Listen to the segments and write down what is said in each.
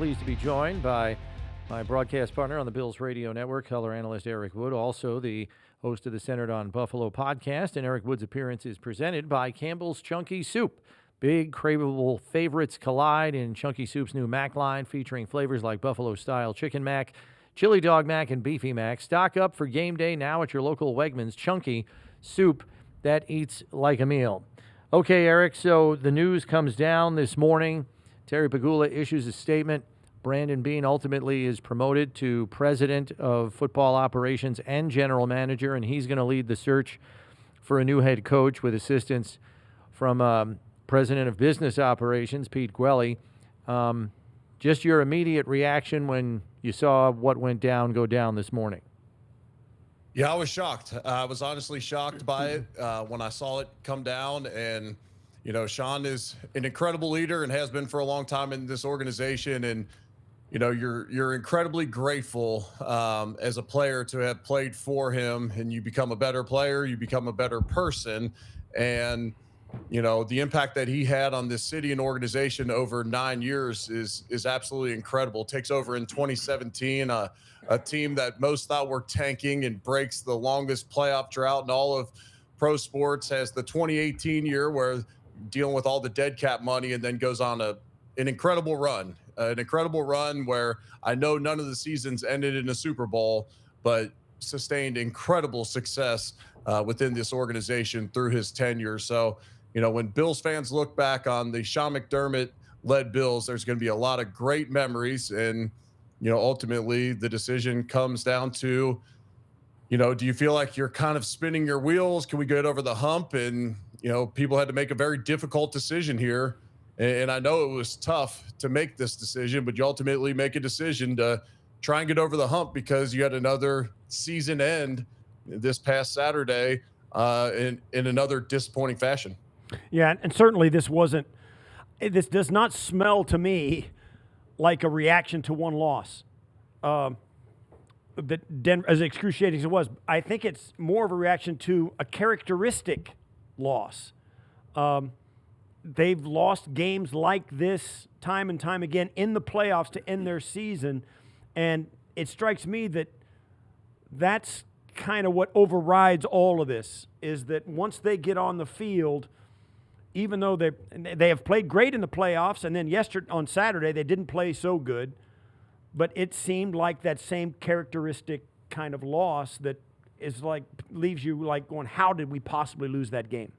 pleased to be joined by my broadcast partner on the Bills Radio Network, color analyst Eric Wood, also the host of the Centered on Buffalo podcast. And Eric Wood's appearance is presented by Campbell's Chunky Soup. Big, craveable favorites collide in Chunky Soup's new Mac line, featuring flavors like Buffalo-style chicken mac, chili dog mac, and beefy mac. Stock up for game day now at your local Wegmans. Chunky Soup that eats like a meal. Okay, Eric, so the news comes down this morning. Terry Pegula issues a statement. Brandon Beane ultimately is promoted to president of football operations and general manager, and he's going to lead the search for a new head coach with assistance from president of business operations, Pete Gwelly. Just your immediate reaction when you saw what went down go down this morning. Yeah, I was shocked. I was honestly shocked by it when I saw it come down. And, you know, Sean is an incredible leader and has been for a long time in this organization. And, you know, you're incredibly grateful as a player to have played for him, and you become a better player, you become a better person. And, you know, the impact that he had on this city and organization over 9 years is absolutely incredible. Takes over in 2017, a team that most thought were tanking, and breaks the longest playoff drought in all of pro sports. Has the 2018 year where dealing with all the dead cap money, and then goes on an incredible run. An incredible run where I know none of the seasons ended in a Super Bowl, but sustained incredible success within this organization through his tenure. So, you know, when Bills fans look back on the Sean McDermott-led Bills, there's going to be a lot of great memories. And, you know, ultimately the decision comes down to, you know, do you feel like you're kind of spinning your wheels? Can we get over the hump? And, you know, people had to make a very difficult decision here. And I know it was tough to make this decision, but you ultimately make a decision to try and get over the hump because you had another season end this past Saturday in another disappointing fashion. Yeah, and certainly this does not smell to me like a reaction to one loss. Denver, as excruciating as it was, I think it's more of a reaction to a characteristic loss. They've lost games like this time and time again in the playoffs to end their season, and it strikes me that that's kind of what overrides all of this, is that once they get on the field, even though they have played great in the playoffs, and then on Saturday they didn't play so good, but it seemed like that same characteristic kind of loss that is like leaves you like going, how did we possibly lose that game?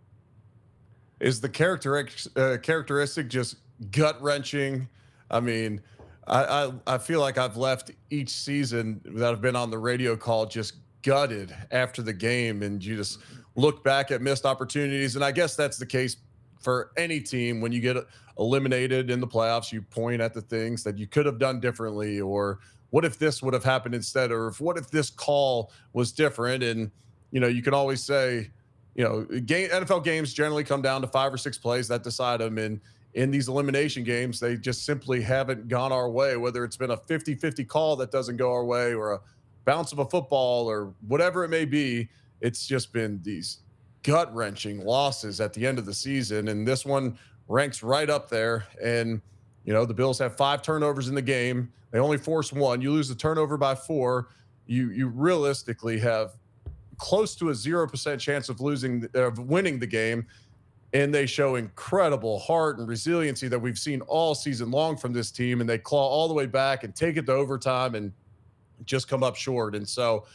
Is the characteristic just gut-wrenching? I mean, I feel like I've left each season that I've been on the radio call just gutted after the game, and you just look back at missed opportunities. And I guess that's the case for any team. When you get eliminated in the playoffs, you point at the things that you could have done differently, or what if this would have happened instead, or what if this call was different? And, you know, you can always say, you know, NFL games generally come down to 5 or 6 plays that decide them. And in these elimination games, they just simply haven't gone our way, whether it's been a 50-50 call that doesn't go our way, or a bounce of a football, or whatever it may be. It's just been these gut-wrenching losses at the end of the season. And this one ranks right up there. And, you know, the Bills have 5 turnovers in the game. They only force 1. You lose the turnover by 4. You realistically have close to a 0% chance of winning the game. And they show incredible heart and resiliency that we've seen all season long from this team. And they claw all the way back and take it to overtime and just come up short. And so,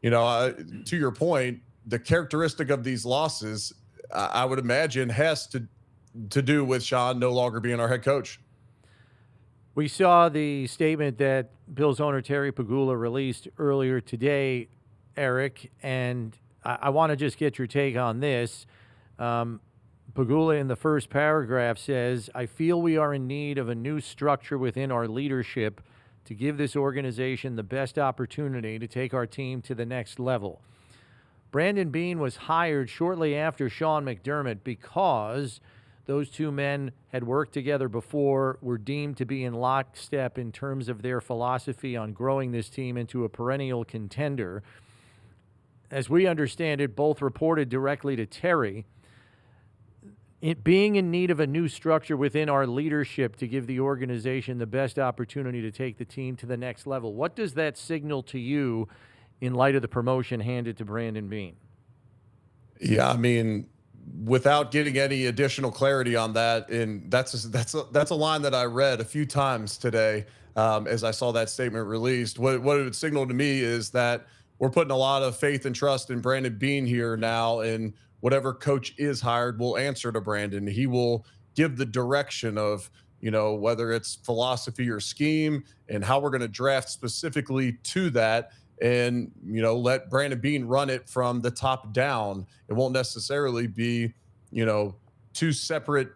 you know, to your point, the characteristic of these losses, I would imagine, has to do with Sean no longer being our head coach. We saw the statement that Bills owner Terry Pegula released earlier today, Eric, and I want to just get your take on this. Pegula in the first paragraph says, "I feel we are in need of a new structure within our leadership to give this organization the best opportunity to take our team to the next level." Brandon Beane was hired shortly after Sean McDermott because those two men had worked together before, were deemed to be in lockstep in terms of their philosophy on growing this team into a perennial contender. As we understand it, both reported directly to Terry. it being in need of a new structure within our leadership to give the organization the best opportunity to take the team to the next level. What does that signal to you in light of the promotion handed to Brandon Beane? Yeah, I mean, without getting any additional clarity on that, and that's a line that I read a few times today as I saw that statement released. What it would signal to me is that we're putting a lot of faith and trust in Brandon Beane here now, and whatever coach is hired will answer to Brandon. He will give the direction of, whether it's philosophy or scheme and how we're going to draft specifically to that, and let Brandon Beane run it from the top down. It won't necessarily be two separate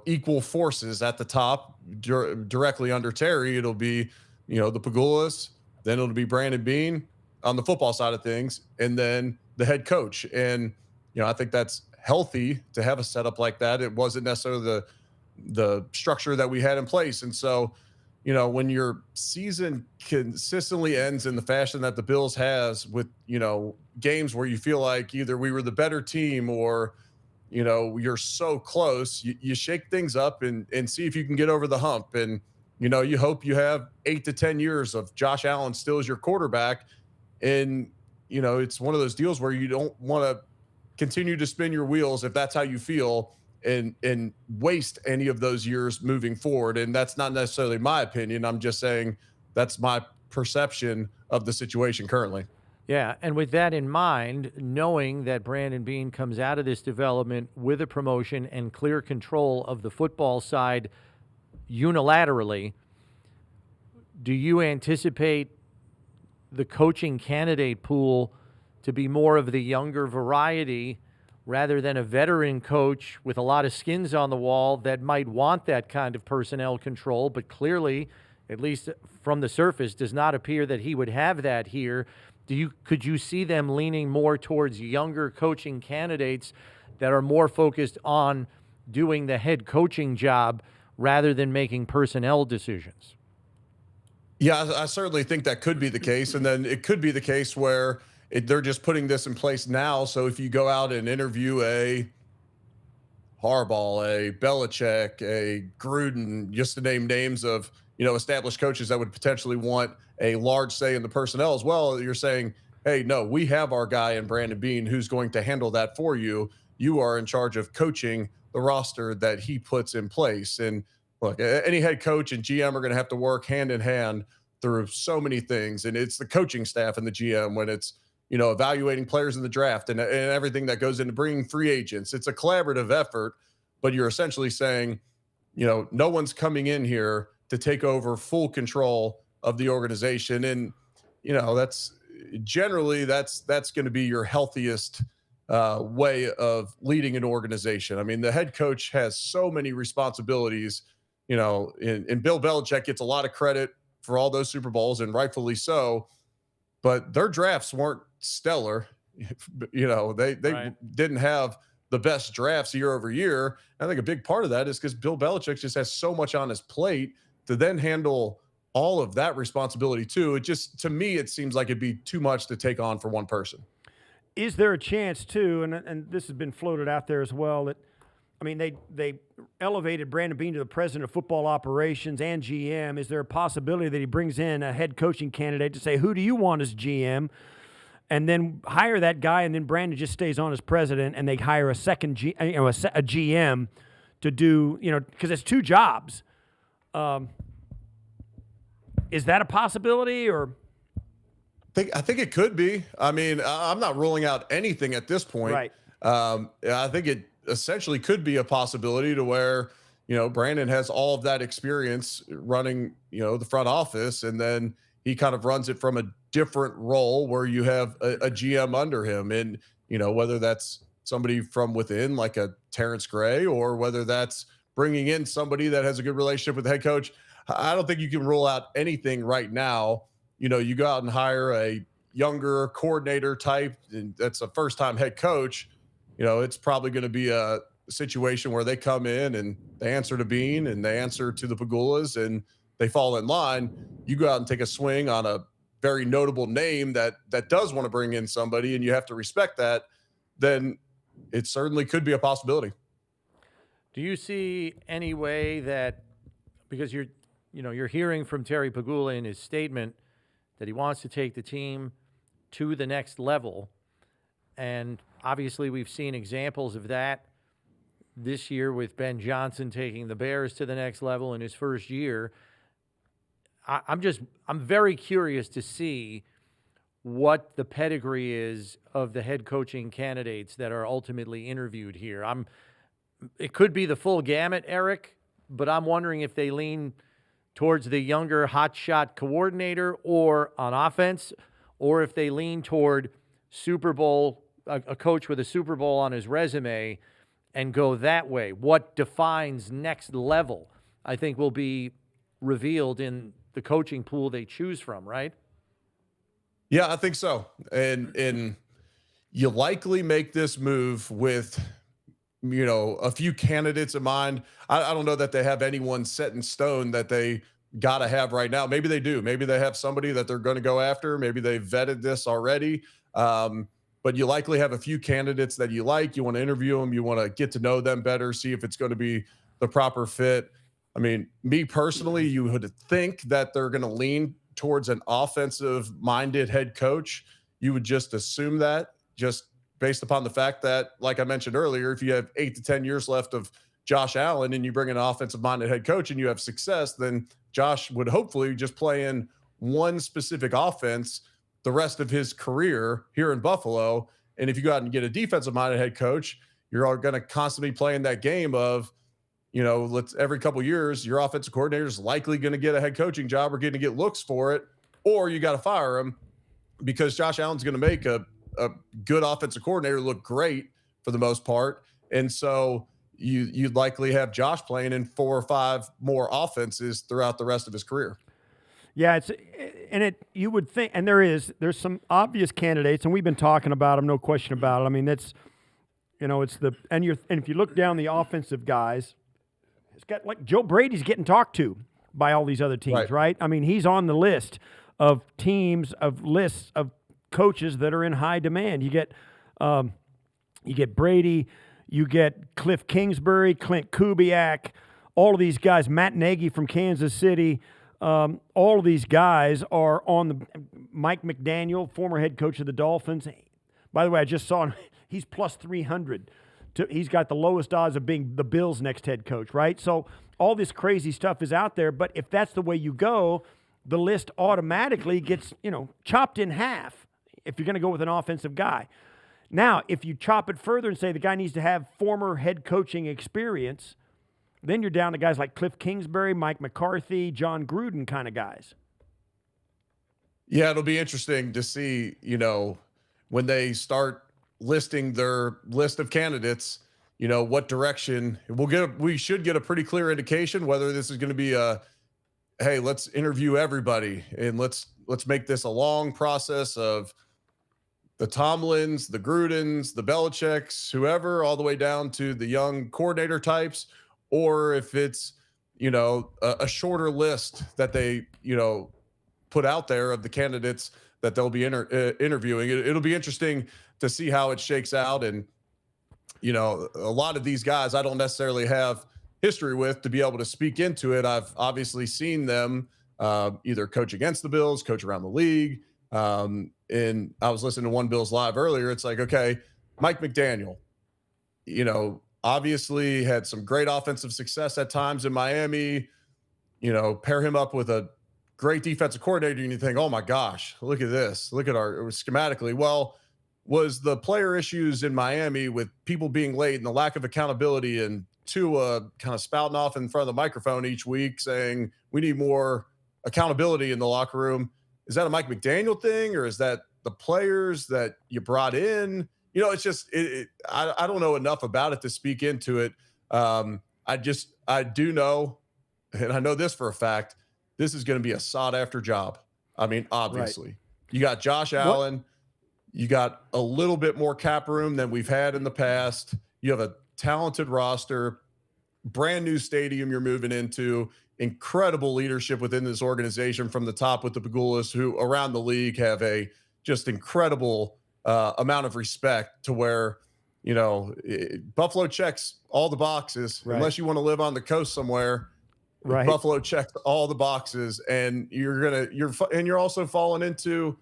equal forces at the top directly under Terry. It'll be the Pagulas, then it'll be Brandon Beane on the football side of things, and then the head coach. And I think that's healthy to have a setup like that. It wasn't necessarily the structure that we had in place. And so when your season consistently ends in the fashion that the Bills has, with, games where you feel like either we were the better team or, you're so close, you shake things up and see if you can get over the hump. And, you hope you have 8 to 10 years of Josh Allen still as your quarterback. And, it's one of those deals where you don't want to continue to spin your wheels if that's how you feel, and waste any of those years moving forward. And that's not necessarily my opinion. I'm just saying that's my perception of the situation currently. Yeah, and with that in mind, knowing that Brandon Beane comes out of this development with a promotion and clear control of the football side unilaterally, do you anticipate the coaching candidate pool to be more of the younger variety rather than a veteran coach with a lot of skins on the wall that might want that kind of personnel control, but clearly, at least from the surface, does not appear that he would have that here? Could you see them leaning more towards younger coaching candidates that are more focused on doing the head coaching job rather than making personnel decisions? Yeah, I certainly think that could be the case. And then it could be the case where they're just putting this in place now. So if you go out and interview a Harbaugh, a Belichick, a Gruden, just to name names of, established coaches that would potentially want a large say in the personnel as well, you're saying, hey, no, we have our guy in Brandon Beane who's going to handle that for you. You are in charge of coaching the roster that he puts in place. And look, any head coach and GM are going to have to work hand in hand through so many things. And it's the coaching staff and the GM when it's, evaluating players in the draft and everything that goes into bringing free agents. It's a collaborative effort, but you're essentially saying, no one's coming in here to take over full control of the organization. And, that's generally that's going to be your healthiest way of leading an organization. I mean, the head coach has so many responsibilities, and Bill Belichick gets a lot of credit for all those Super Bowls, and rightfully so, but their drafts weren't stellar. They Right. didn't have the best drafts year over year. I think a big part of that is because Bill Belichick just has so much on his plate to then handle all of that responsibility too. It just, to me, it seems like it'd be too much to take on for one person. Is there a chance too, and this has been floated out there as well, that they elevated Brandon Beane to the president of football operations and GM. Is there a possibility that he brings in a head coaching candidate to say, who do you want as GM? And then hire that guy, and then Brandon just stays on as president, and they hire a second a GM to do, because it's two jobs. Is that a possibility, or? I think it could be. I mean, I'm not ruling out anything at this point. Right. I think it essentially could be a possibility to where, Brandon has all of that experience running, the front office, and then he kind of runs it from a different role where you have a GM under him. And, whether that's somebody from within like a Terrence Gray, or whether that's bringing in somebody that has a good relationship with the head coach. I don't think you can rule out anything right now. You go out and hire a younger coordinator type, and that's a first-time head coach. It's probably going to be a situation where they come in and they answer to Beane and they answer to the Pagulas and they fall in line. You go out and take a swing on a very notable name that does want to bring in somebody, and you have to respect that. Then it certainly could be a possibility. Do you see any way that, because you're hearing from Terry Pegula in his statement that he wants to take the team to the next level, and obviously we've seen examples of that this year with Ben Johnson taking the Bears to the next level in his first year. I'm very curious to see what the pedigree is of the head coaching candidates that are ultimately interviewed here. It could be the full gamut, Eric, but I'm wondering if they lean towards the younger hotshot coordinator or on offense, or if they lean toward Super Bowl, a coach with a Super Bowl on his resume, and go that way. What defines next level, I think, will be revealed in the coaching pool they choose from, right? Yeah, I think so. And you likely make this move with, a few candidates in mind. I don't know that they have anyone set in stone that they got to have right now. Maybe they do. Maybe they have somebody that they're going to go after. Maybe they've vetted this already. But you likely have a few candidates that you like. You want to interview them. You want to get to know them better, see if it's going to be the proper fit. I mean, me personally, you would think that they're going to lean towards an offensive-minded head coach. You would just assume that, just based upon the fact that, like I mentioned earlier, if you have 8 to 10 years left of Josh Allen and you bring in an offensive-minded head coach and you have success, then Josh would hopefully just play in one specific offense the rest of his career here in Buffalo. And if you go out and get a defensive-minded head coach, you're going to constantly play in that game of, every couple of years, your offensive coordinator is likely going to get a head coaching job or going to get looks for it, or you got to fire him because Josh Allen's going to make a good offensive coordinator look great for the most part. And so you'd likely have Josh playing in 4 or 5 more offenses throughout the rest of his career. Yeah, you would think, and there's some obvious candidates, and we've been talking about them, no question about it. I mean, that's, and if you look down the offensive guys, it's got like Joe Brady's getting talked to by all these other teams, right? I mean, he's on the list of teams, of lists of coaches that are in high demand. You get Brady, you get Cliff Kingsbury, Clint Kubiak, all of these guys, Matt Nagy from Kansas City. All of these guys are on the Mike McDaniel, former head coach of the Dolphins. By the way, I just saw him. He's plus 300. He's got the lowest odds of being the Bills' next head coach, right? So all this crazy stuff is out there. But if that's the way you go, the list automatically gets, chopped in half if you're going to go with an offensive guy. Now, if you chop it further and say the guy needs to have former head coaching experience, then you're down to guys like Cliff Kingsbury, Mike McCarthy, John Gruden kind of guys. Yeah, it'll be interesting to see, when they start listing their list of candidates, what direction we should get a pretty clear indication whether this is going to be hey, let's interview everybody and let's make this a long process of the Tomlins, the Grudens, the Belichicks, whoever, all the way down to the young coordinator types, or if it's, a shorter list that they, put out there of the candidates that they'll be interviewing. It'll be interesting to see how it shakes out. And, a lot of these guys I don't necessarily have history with to be able to speak into it. I've obviously seen them either coach against the Bills, coach around the league. And I was listening to One Bills Live earlier. It's like, okay, Mike McDaniel, obviously had some great offensive success at times in Miami, pair him up with a great defensive coordinator and you think, oh my gosh, look at this. Look at our schematically. Well, was the player issues in Miami with people being late and the lack of accountability and Tua kind of spouting off in front of the microphone each week saying we need more accountability in the locker room. Is that a Mike McDaniel thing or is that the players that you brought in? It's just, I don't know enough about it to speak into it. I do know, and I know this for a fact, this is going to be a sought after job. I mean, obviously you got Josh Allen, you got a little bit more cap room than we've had in the past. You have a talented roster, brand new stadium you're moving into, incredible leadership within this organization from the top with the Pegulas, who around the league have a just incredible amount of respect to where, Buffalo checks all the boxes. Right. Unless you want to live on the coast somewhere, Right. Buffalo checks all the boxes, and you're also falling into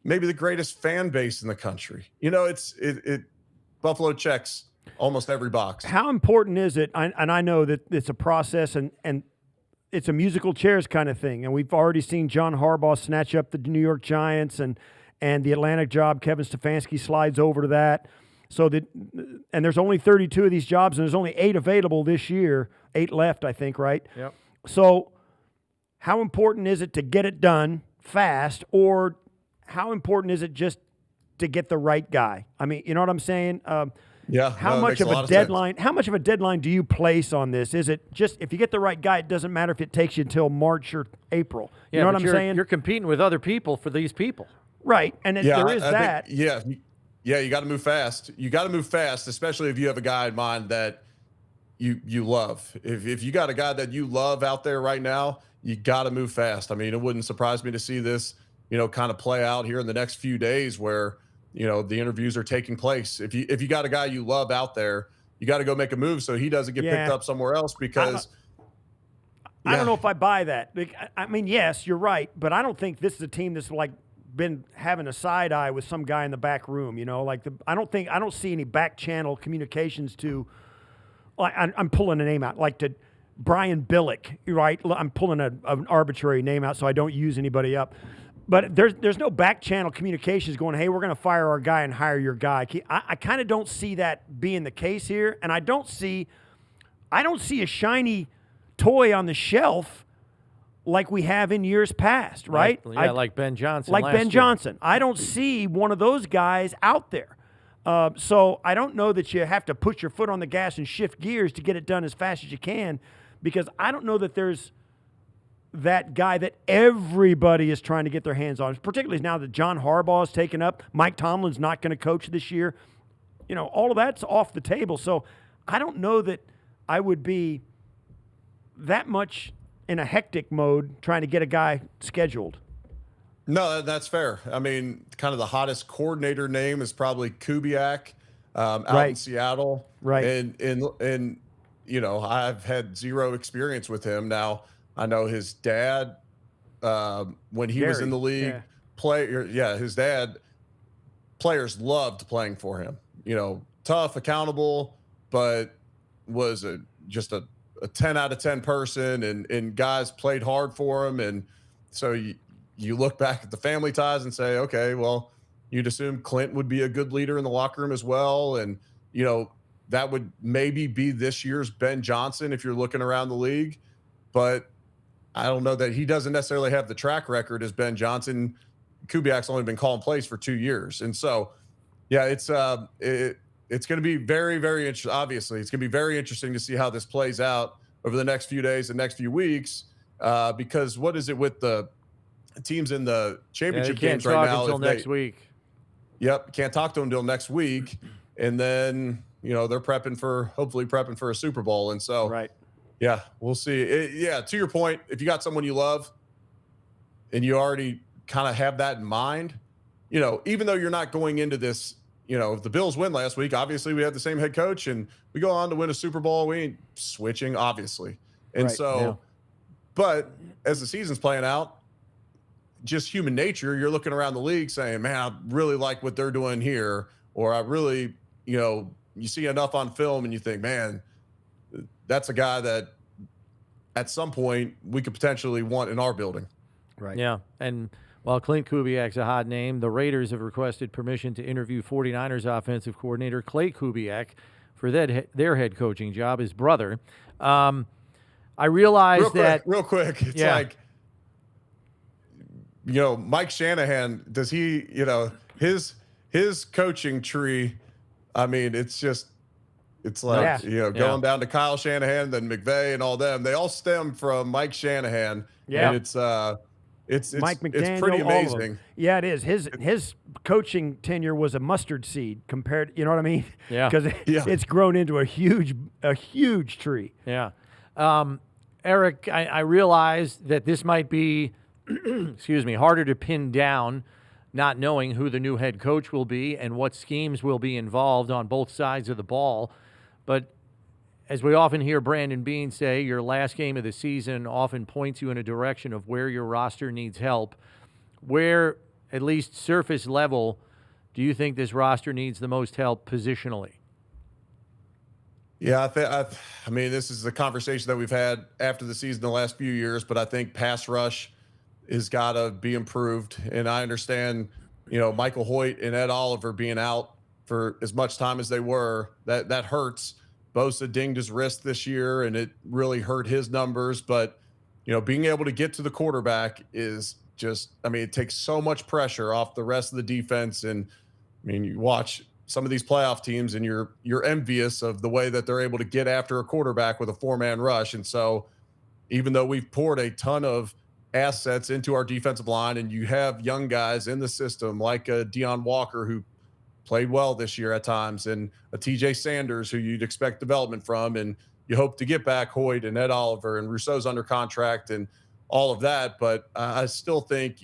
maybe the greatest fan base in the country. Buffalo checks almost every box. How important is it? And I know that it's a process and it's a musical chairs kind of thing. And we've already seen John Harbaugh snatch up the New York Giants and the Atlantic job. Kevin Stefanski slides over to that. And there's only 32 of these jobs, and there's only 8 available this year. 8 left, I think, right? Yep. So how important is it to get it done fast, or how important is it just to get the right guy? I mean, you know what I'm saying? How much of a deadline? How much of a deadline do you place on this? Is it just if you get the right guy, it doesn't matter if it takes you until March or April? You know what I'm saying? You're competing with other people for these people, right? And there is that. You got to move fast. You got to move fast, especially if you have a guy in mind that you love. If you got a guy that you love out there right now, you got to move fast. I mean, it wouldn't surprise me to see this, kind of play out here in the next few days where, the interviews are taking place. If you got a guy you love out there, you got to go make a move so he doesn't get picked up somewhere else because I don't know if I buy that. I mean, yes, you're right, but I don't think this is a team that's been having a side eye with some guy in the back room. I don't see any back channel communications to. I'm pulling a name out to Brian Billick, right? I'm pulling an arbitrary name out so I don't use anybody up. But there's no back channel communications going, hey, we're going to fire our guy and hire your guy. I kind of don't see that being the case here, and I don't see a shiny toy on the shelf like we have in years past, right? Like Ben Johnson. Johnson. I don't see one of those guys out there. So I don't know that you have to put your foot on the gas and shift gears to get it done as fast as you can, because I don't know that there's that guy that everybody is trying to get their hands on, particularly now that John Harbaugh is taken up. Mike Tomlin's not going to coach this year. All of that's off the table. So I don't know that I would be that much in a hectic mode trying to get a guy scheduled. No, that's fair. I mean, kind of the hottest coordinator name is probably Kubiak out in Seattle. Right. And I've had zero experience with him. Now, I know his dad, when he was in the league, his dad, players loved playing for him. Tough, accountable, but was just a 10 out of 10 person, and guys played hard for him. And so you look back at the family ties and say, okay, well, you'd assume Clint would be a good leader in the locker room as well. And, that would maybe be this year's Ben Johnson if you're looking around the league. But I don't know that he doesn't necessarily have the track record as Ben Johnson. Kubiak's only been calling plays for 2 years. And so, it's going to be very, very interesting. Obviously, it's going to be very interesting to see how this plays out over the next few days and next few weeks, because what is it with the teams in the championship games right now? Until next week. Yep, can't talk to them until next week, and then they're hopefully prepping for a Super Bowl, and so right. Yeah, we'll see. To your point, if you got someone you love, and you already kind of have that in mind, even though you're not going into this. If the Bills win last week, obviously we have the same head coach and we go on to win a Super Bowl. We ain't switching, obviously. And but as the season's playing out, just human nature, you're looking around the league saying, man, I really like what they're doing here. Or I really, you see enough on film and you think, man, that's a guy that at some point we could potentially want in our building. Right. Yeah. And while Clint Kubiak's a hot name, the Raiders have requested permission to interview 49ers offensive coordinator Clay Kubiak for their head coaching job, his brother. I realize real quick, it's like, Mike Shanahan, does he, his coaching tree, I mean, it's like, going down to Kyle Shanahan, then McVay and all them, they all stem from Mike Shanahan. Yeah. And it's Mike McDaniel, it's pretty amazing. Yeah, it is. His coaching tenure was a mustard seed compared. You know what I mean? Yeah. Because it's grown into a huge tree. Yeah. Eric, I realize that this might be, excuse me, harder to pin down not knowing who the new head coach will be and what schemes will be involved on both sides of the ball. But as we often hear Brandon Beane say, your last game of the season often points you in a direction of where your roster needs help. Where, at least surface level, do you think this roster needs the most help positionally? Yeah, I mean, this is a conversation that we've had after the season the last few years, but I think pass rush has got to be improved. And I understand, Michael Hoyt and Ed Oliver being out for as much time as they were, that hurts. Bosa dinged his wrist this year, and it really hurt his numbers. But, being able to get to the quarterback is just, I mean, it takes so much pressure off the rest of the defense. And, I mean, you watch some of these playoff teams and you're envious of the way that they're able to get after a quarterback with a 4-man rush. And so even though we've poured a ton of assets into our defensive line and you have young guys in the system like a Deion Walker who played well this year at times and a TJ Sanders who you'd expect development from, and you hope to get back Hoyt and Ed Oliver and Rousseau's under contract and all of that. But I still think,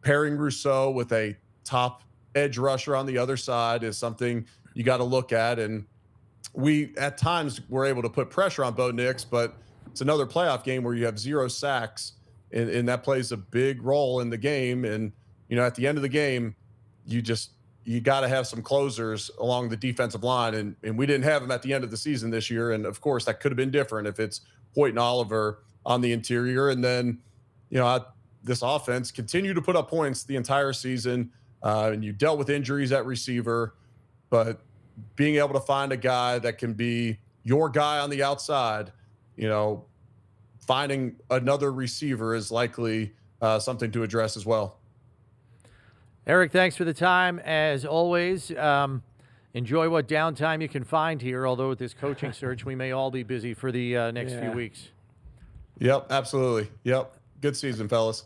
pairing Rousseau with a top edge rusher on the other side is something you got to look at. And we, at times, were able to put pressure on Bo Nix, but it's another playoff game where you have 0 sacks, and that plays a big role in the game. And, at the end of the game, you got to have some closers along the defensive line. And we didn't have them at the end of the season this year. And, of course, that could have been different if it's Hoyt and Oliver on the interior. And then, this offense continued to put up points the entire season. And you dealt with injuries at receiver, but being able to find a guy that can be your guy on the outside, finding another receiver is likely something to address as well. Eric, thanks for the time. As always, enjoy what downtime you can find here, although with this coaching search, we may all be busy for the next few weeks. Yep, absolutely. Yep. Good season, fellas.